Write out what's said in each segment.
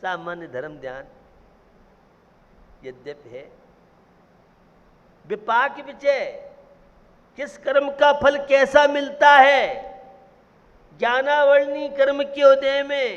सामान्य धर्म ध्यान यद्यपि है। विपाक विजय, किस कर्म का फल कैसा मिलता है, ज्ञानावरणी कर्म के उदय में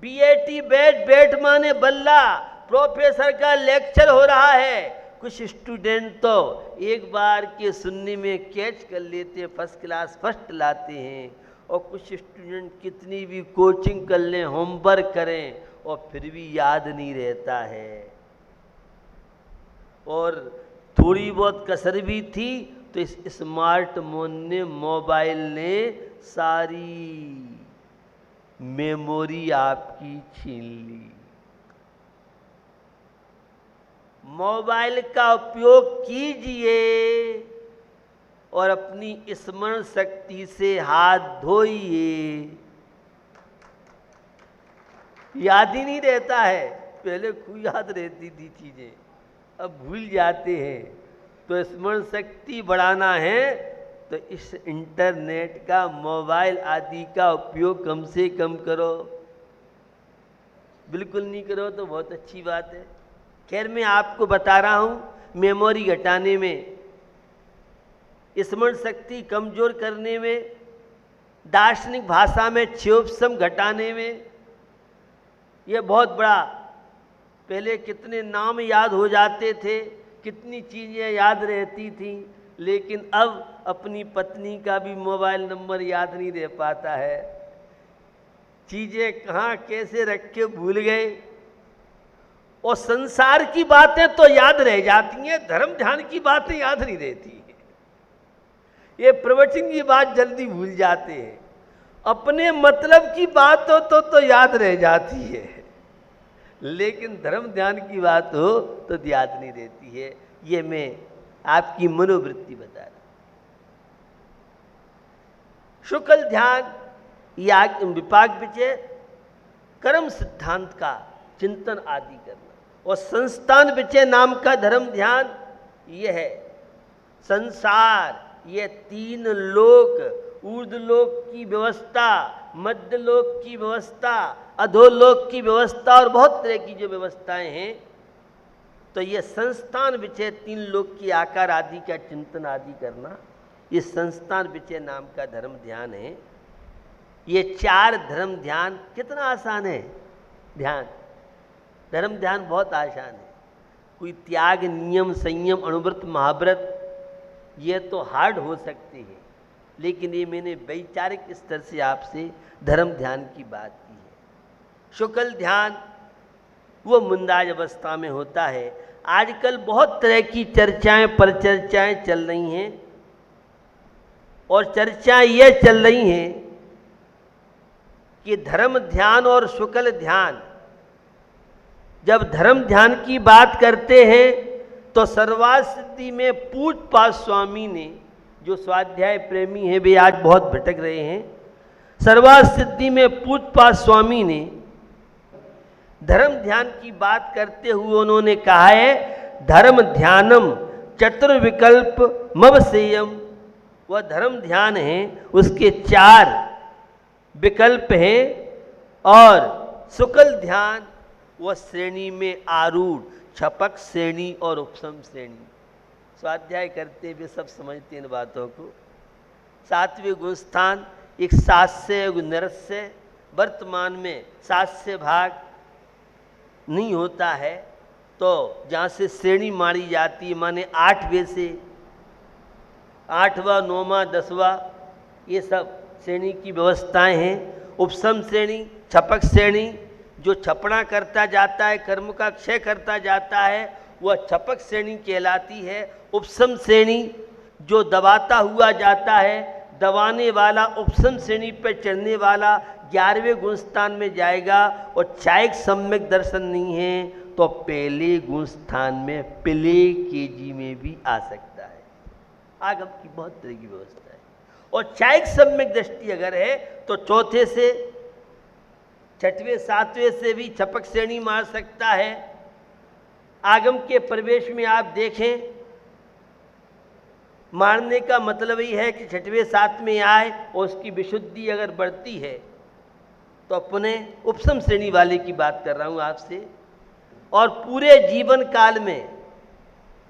बीएटी बैठ माने बल्ला, प्रोफेसर का लेक्चर हो रहा है। कुछ स्टूडेंट तो एक बार के सुनने में कैच कर लेते, फर्स्ट क्लास फर्स्ट लाते हैं, और कुछ स्टूडेंट कितनी भी कोचिंग कर लें, होमवर्क करें, और फिर भी याद नहीं रहता है। और थोड़ी बहुत कसर भी थी तो इस स्मार्टफोन ने, मोबाइल ने सारी मेमोरी आपकी छीन ली। मोबाइल का उपयोग कीजिए और अपनी स्मरण शक्ति से हाथ धोइए। याद ही नहीं रहता है, पहले खूब याद रहती थी चीजें, अब भूल जाते हैं। तो स्मरण शक्ति बढ़ाना है तो इस इंटरनेट का, मोबाइल आदि का उपयोग कम से कम करो। बिल्कुल नहीं करो तो बहुत अच्छी बात है। खैर, मैं आपको बता रहा हूं, मेमोरी घटाने में, स्मरण शक्ति कमजोर करने में, दार्शनिक भाषा में क्षोभसम घटाने में, यह बहुत बड़ा। पहले कितने नाम याद हो जाते थे, कितनी चीज़ें याद रहती थी, लेकिन अब अपनी पत्नी का भी मोबाइल नंबर याद नहीं रह पाता है। चीज़ें कहाँ कैसे रख के भूल गए। और संसार की बातें तो याद रह जाती हैं, धर्म ध्यान की बातें याद नहीं रहती हैं। ये प्रवचन की बात जल्दी भूल जाते हैं, अपने मतलब की बात हो तो याद रह जाती है, लेकिन धर्म ध्यान की बात हो तो याद नहीं रहती है। ये मैं आपकी मनोवृत्ति बता रहा। शुक्ल ध्यान या विपाक विजय, कर्म सिद्धांत का चिंतन आदि करना, और संस्थान विजय नाम का धर्म ध्यान, यह है संसार, ये तीन लोक, ऊर्ध्वलोक की व्यवस्था, मध्यलोक की व्यवस्था, अधोलोक की व्यवस्था, और बहुत तरह की जो व्यवस्थाएं हैं, तो ये संस्थान विषय तीन लोक की आकार आदि का चिंतन आदि करना, ये संस्थान विषय नाम का धर्म ध्यान है। ये चार धर्म ध्यान कितना आसान है। ध्यान, धर्म ध्यान बहुत आसान है। कोई त्याग, नियम, संयम, अनुव्रत, महाव्रत, ये तो हार्ड हो सकते हैं, लेकिन ये मैंने वैचारिक स्तर से आपसे धर्म ध्यान की बात की है। शुक्ल ध्यान वो मुंदाज अवस्था में होता है। आजकल बहुत तरह की चर्चाएं, परचर्चाएं चल रही हैं, और चर्चाएं ये चल रही हैं कि धर्म ध्यान और शुक्ल ध्यान, जब धर्म ध्यान की बात करते हैं तो सर्वार्थ सिद्धि में पूज्यपाद स्वामी ने, जो स्वाध्याय प्रेमी हैं वे आज बहुत भटक रहे हैं, सर्वार्थ सिद्धि में पूज्यपाद स्वामी ने धर्म ध्यान की बात करते हुए उन्होंने कहा है, धर्म ध्यानम चतुर्विकल्प मवसेयम। वह धर्म ध्यान है, उसके चार विकल्प हैं, और शुक्ल ध्यान वह श्रेणी में आरूढ़, छपक श्रेणी और उपसम श्रेणी। स्वाध्याय करते हुए सब समझते इन बातों को। सातवें गुणस्थान एक सास्य एक निरस्य, वर्तमान में सास्य भाग नहीं होता है, तो जहाँ से श्रेणी मारी जाती है, माने 8वें से 8वां 9वां 10वां, ये सब श्रेणी की व्यवस्थाएं हैं। उपसम श्रेणी, छपक श्रेणी, जो छपना करता जाता है, कर्म का क्षय करता जाता है, वह छपक श्रेणी कहलाती है। उपसम श्रेणी जो दबाता हुआ जाता है, दबाने वाला उपसम श्रेणी पर चढ़ने वाला 11वें गुणस्थान में जाएगा, और चायक सम्यक दर्शन नहीं है तो पहले गुणस्थान में प्ले केजी में भी आ सकता है। आगम की बहुत तरह की व्यवस्था है, और चायक सम्यक दृष्टि अगर है तो चौथे से 6वें 7वें से भी छपक श्रेणी मार सकता है। आगम के प्रवेश में आप देखें, मारने का मतलब ही है कि 6वें 7वें आए और उसकी विशुद्धि अगर बढ़ती है तो अपने उपसम श्रेणी वाले की बात कर रहा हूं आपसे। और पूरे जीवन काल में,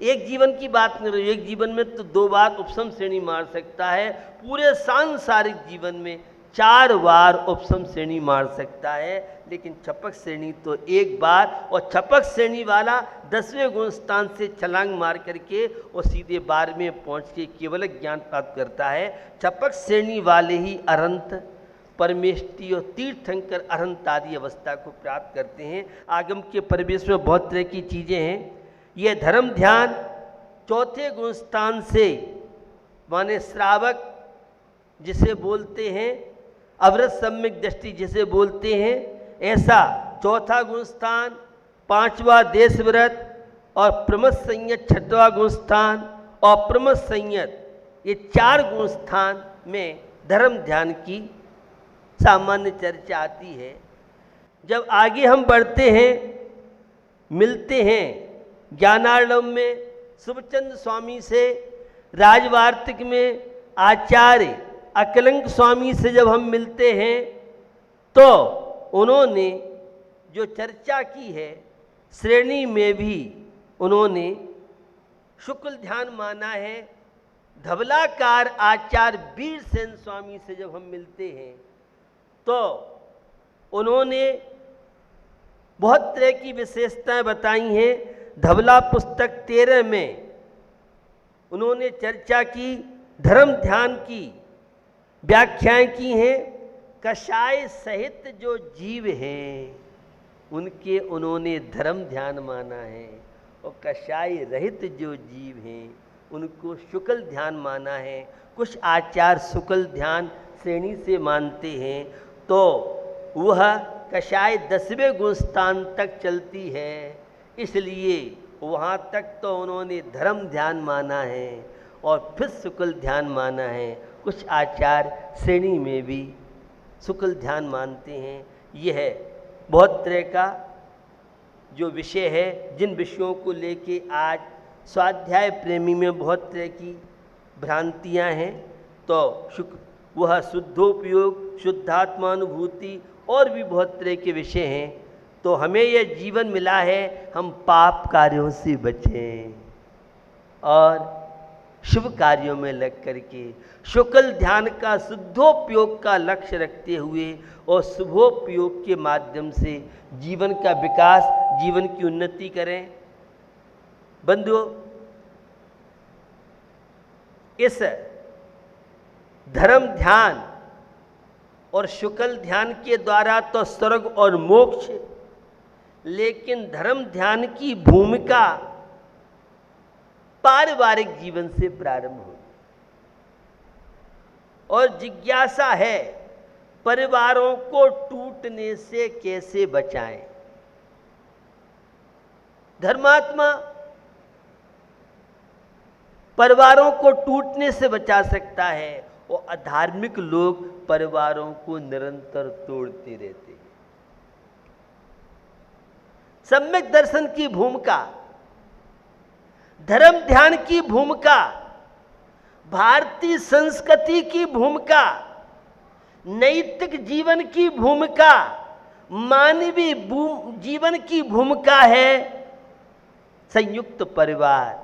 एक जीवन की बात कर रही हूं, एक जीवन में तो 2 बार उपसम श्रेणी मार सकता है, पूरे सांसारिक जीवन में 4 बार उपसम श्रेणी मार सकता है, लेकिन छपक श्रेणी तो 1 बार। और छपक श्रेणी वाला 10वें गुण स्थान से छलांग मार करके और सीधे 12वें पहुंच के केवल ज्ञान प्राप्त करता है। छपक श्रेणी वाले ही अरंत, परमेष्टि और तीर्थंकर अरंत आदि अवस्था को प्राप्त करते हैं। आगम के परिवेश में बहुत तरह की चीज़ें हैं। ये धर्म ध्यान 4थे गुण स्थान से, माने श्रावक जिसे बोलते हैं, अवरत सम्यक दृष्टि जिसे बोलते हैं, ऐसा 4था गुण स्थान, 5वां देश व्रत और प्रमथ संयत 6वां गुण स्थान और प्रमथ संयत, ये 4 गुण स्थान में धर्म ध्यान की सामान्य चर्चा आती है। जब आगे हम बढ़ते हैं, मिलते हैं ज्ञानार्णव में शुभचंद स्वामी से, राजवार्तिक में आचार्य अकलंक स्वामी से जब हम मिलते हैं, तो उन्होंने जो चर्चा की है श्रेणी में भी उन्होंने शुक्ल ध्यान माना है। धवलाकार आचार्य वीरसेन स्वामी से जब हम मिलते हैं, तो उन्होंने बहुत तरह की विशेषताएं बताई हैं। धवला पुस्तक 13 में उन्होंने चर्चा की, धर्म ध्यान की व्याख्याएं की हैं। कषाय सहित जो जीव हैं उनके उन्होंने धर्म ध्यान माना है, और कषाय रहित जो जीव हैं उनको शुक्ल ध्यान माना है। कुछ आचार्य शुक्ल ध्यान श्रेणी से मानते हैं, तो वह कषाय 10वें गुण स्थान तक चलती है, इसलिए वहाँ तक तो उन्होंने धर्म ध्यान माना है और फिर शुक्ल ध्यान माना है। कुछ आचार्य श्रेणी में भी शुक्ल ध्यान मानते हैं। यह बहुत तरह का जो विषय है, जिन विषयों को लेके आज स्वाध्याय प्रेमी में बहुत तरह की भ्रांतियां हैं, तो वह शुद्धोपयोग, शुद्धात्मानुभूति और भी बहुत तरह के विषय हैं। तो हमें यह जीवन मिला है, हम पाप कार्यों से बचें और शुभ कार्यों में लग करके शुक्ल ध्यान का शुद्धोपयोग का लक्ष्य रखते हुए और शुभोपयोग के माध्यम से जीवन का विकास, जीवन की उन्नति करें। बंधुओं, इस धर्म ध्यान और शुक्ल ध्यान के द्वारा तो स्वर्ग और मोक्ष, लेकिन धर्म ध्यान की भूमिका पारिवारिक जीवन से प्रारंभ हुई और जिज्ञासा है परिवारों को टूटने से कैसे बचाएं। धर्मात्मा परिवारों को टूटने से बचा सकता है और अधार्मिक लोग परिवारों को निरंतर तोड़ते रहते हैं। सम्यक दर्शन की भूमिका, धर्म ध्यान की भूमिका, भारतीय संस्कृति की भूमिका, नैतिक जीवन की भूमिका, मानवीय जीवन की भूमिका है संयुक्त परिवार।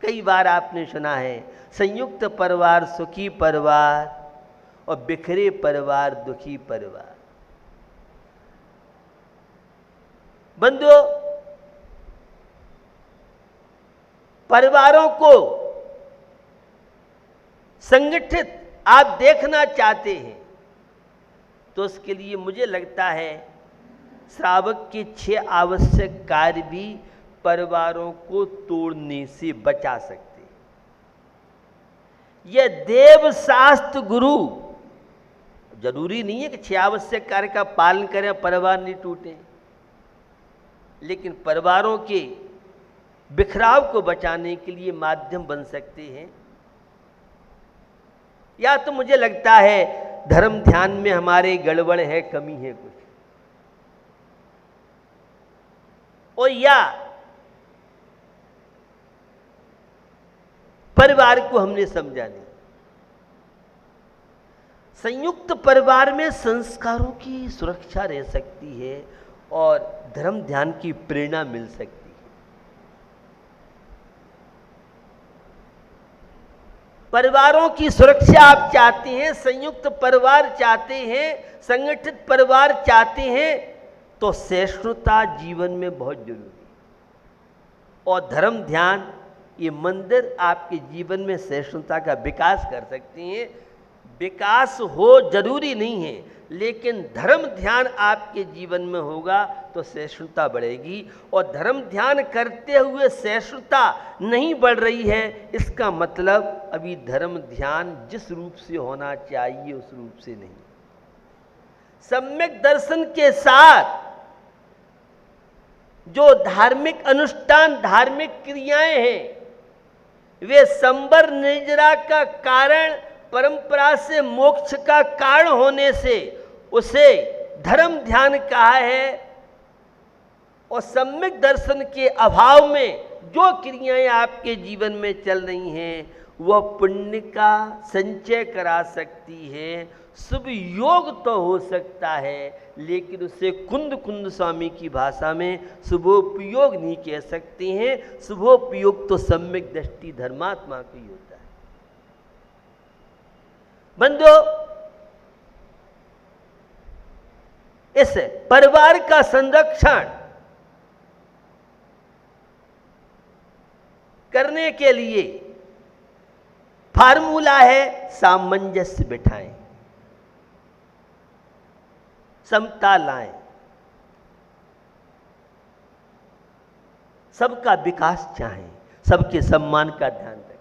कई बार आपने सुना है संयुक्त परिवार सुखी परिवार और बिखरे परिवार दुखी परिवार। बंधुओं, परिवारों को संगठित आप देखना चाहते हैं तो उसके लिए मुझे लगता है श्रावक के 6 आवश्यक कार्य भी परिवारों को तोड़ने से बचा सकते हैं। यह देव शास्त्र गुरु, जरूरी नहीं है कि 6 आवश्यक कार्य का पालन करें परिवार नहीं टूटे, लेकिन परिवारों के बिखराव को बचाने के लिए माध्यम बन सकते हैं। या तो मुझे लगता है धर्म ध्यान में हमारे गड़बड़ है, कमी है कुछ, और या परिवार को हमने समझा नहीं। संयुक्त परिवार में संस्कारों की सुरक्षा रह सकती है और धर्म ध्यान की प्रेरणा मिल सकती है। परिवारों की सुरक्षा आप चाहते हैं, संयुक्त परिवार चाहते हैं, संगठित परिवार चाहते हैं, तो सहिष्णुता जीवन में बहुत जरूरी है। और धर्म ध्यान ये मंदिर आपके जीवन में सहिष्णुता का विकास कर सकते हैं। विकास हो जरूरी नहीं है, लेकिन धर्म ध्यान आपके जीवन में होगा तो सहिष्णुता बढ़ेगी। और धर्म ध्यान करते हुए सहिष्णुता नहीं बढ़ रही है, इसका मतलब अभी धर्म ध्यान जिस रूप से होना चाहिए उस रूप से नहीं। सम्यक दर्शन के साथ जो धार्मिक अनुष्ठान, धार्मिक क्रियाएं हैं, वे संबर निर्जरा का कारण, परंपरा से मोक्ष का कारण होने से उसे धर्म ध्यान कहा है। और सम्यक दर्शन के अभाव में जो क्रियाएं आपके जीवन में चल रही हैं वह पुण्य का संचय करा सकती है, शुभ योग तो हो सकता है, लेकिन उसे कुंद कुंद स्वामी की भाषा में शुभोपयोग नहीं कह सकते हैं। शुभोपयोग तो सम्यक दृष्टि धर्मात्मा को ही होता है। बंधुओं, इस परिवार का संरक्षण करने के लिए फार्मूला है सामंजस्य बिठाएं, समता लाएं, सबका विकास चाहें, सबके सम्मान का ध्यान रखें।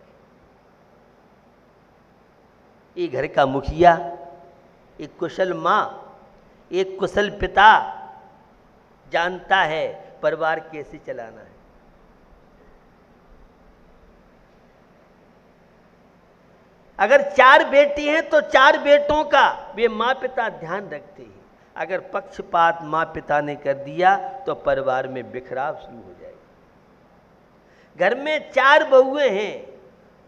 एक घर का मुखिया, एक कुशल मां, एक कुशल पिता जानता है परिवार कैसे चलाना है। अगर 4 बेटी हैं तो 4 बेटों का वे माँ पिता ध्यान रखते हैं। अगर पक्षपात माँ पिता ने कर दिया तो परिवार में बिखराव शुरू हो जाएगा। घर में 4 बहुएं हैं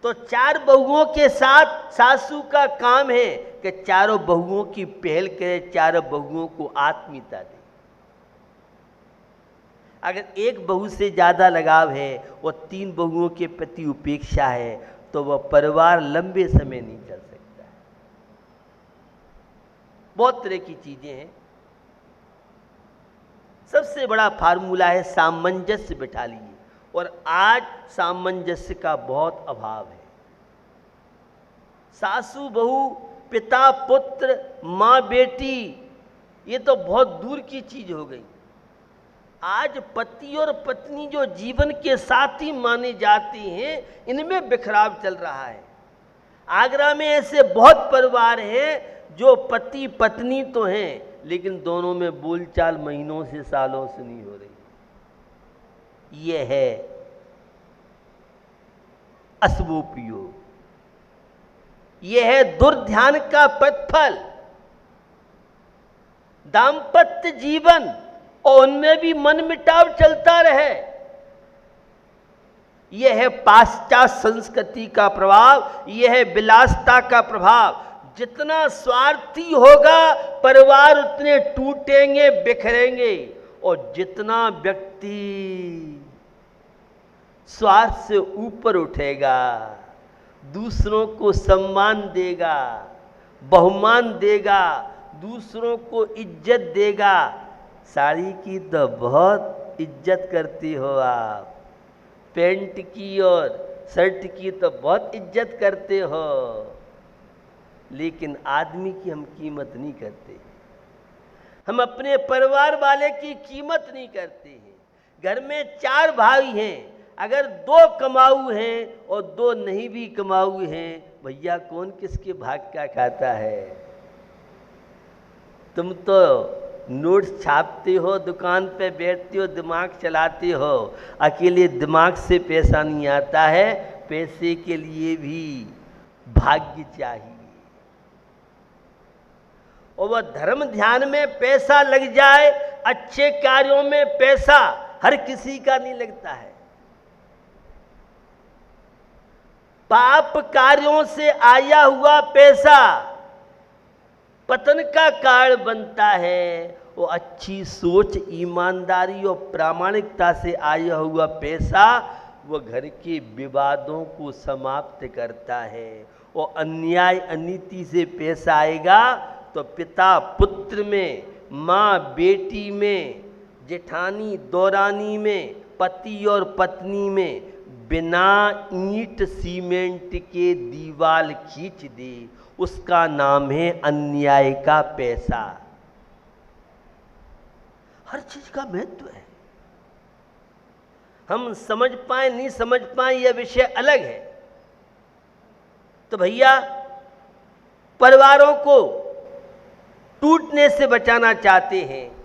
तो 4 बहुओं के साथ सासू का काम है कि चारों बहुओं की पहल करे, चारों बहुओं को आत्मीयता दे। अगर एक बहू से ज़्यादा लगाव है और 3 बहुओं के प्रति उपेक्षा है तो वह परिवार लंबे समय नहीं चल सकता है। बहुत तरह की चीजें हैं। सबसे बड़ा फार्मूला है सामंजस्य बिठा लीजिए, और आज सामंजस्य का बहुत अभाव है। सासू बहू, पिता पुत्र, माँ बेटी, ये तो बहुत दूर की चीज हो गई। आज पति और पत्नी जो जीवन के साथी माने जाते हैं, इनमें बिखराव चल रहा है। आगरा में ऐसे बहुत परिवार हैं जो पति पत्नी तो हैं, लेकिन दोनों में बोलचाल महीनों से सालों से नहीं हो रही। यह है अशुभोपयोग, यह है दुर्ध्यान का प्रतिफल। दाम्पत्य जीवन और उनमें भी मन मिटाव चलता रहे, यह है पाश्चात्य संस्कृति का प्रभाव, यह है विलासिता का प्रभाव। जितना स्वार्थी होगा परिवार उतने टूटेंगे, बिखरेंगे। और जितना व्यक्ति स्वार्थ से ऊपर उठेगा, दूसरों को सम्मान देगा, बहुमान देगा, दूसरों को इज्जत देगा। साड़ी की तो बहुत इज्जत करती हो आप, पैंट की और शर्ट की तो बहुत इज्जत करते हो, लेकिन आदमी की हम कीमत नहीं करते। हम अपने परिवार वाले की कीमत नहीं करते हैं। घर में 4 भाई हैं, अगर 2 कमाऊ हैं और 2 नहीं भी कमाऊ हैं, भैया कौन किसके भाग का खाता है? तुम तो नोट्स छापते हो, दुकान पे बैठते हो, दिमाग चलाते हो। अकेले दिमाग से पैसा नहीं आता है, पैसे के लिए भी भाग्य चाहिए। और वह धर्म ध्यान में पैसा लग जाए, अच्छे कार्यों में पैसा हर किसी का नहीं लगता है। पाप कार्यों से आया हुआ पैसा पतन का कारण बनता है, वो अच्छी सोच, ईमानदारी और प्रामाणिकता से आया हुआ पैसा वो घर के विवादों को समाप्त करता है। और अन्याय अनीति से पैसा आएगा तो पिता पुत्र में, माँ बेटी में, जेठानी दौरानी में, पति और पत्नी में बिना ईंट सीमेंट के दीवार खींच दे, उसका नाम है अन्याय का पैसा। हर चीज का महत्व है। हम समझ पाए नहीं समझ पाए यह विषय अलग है। तो भैया, परिवारों को टूटने से बचाना चाहते हैं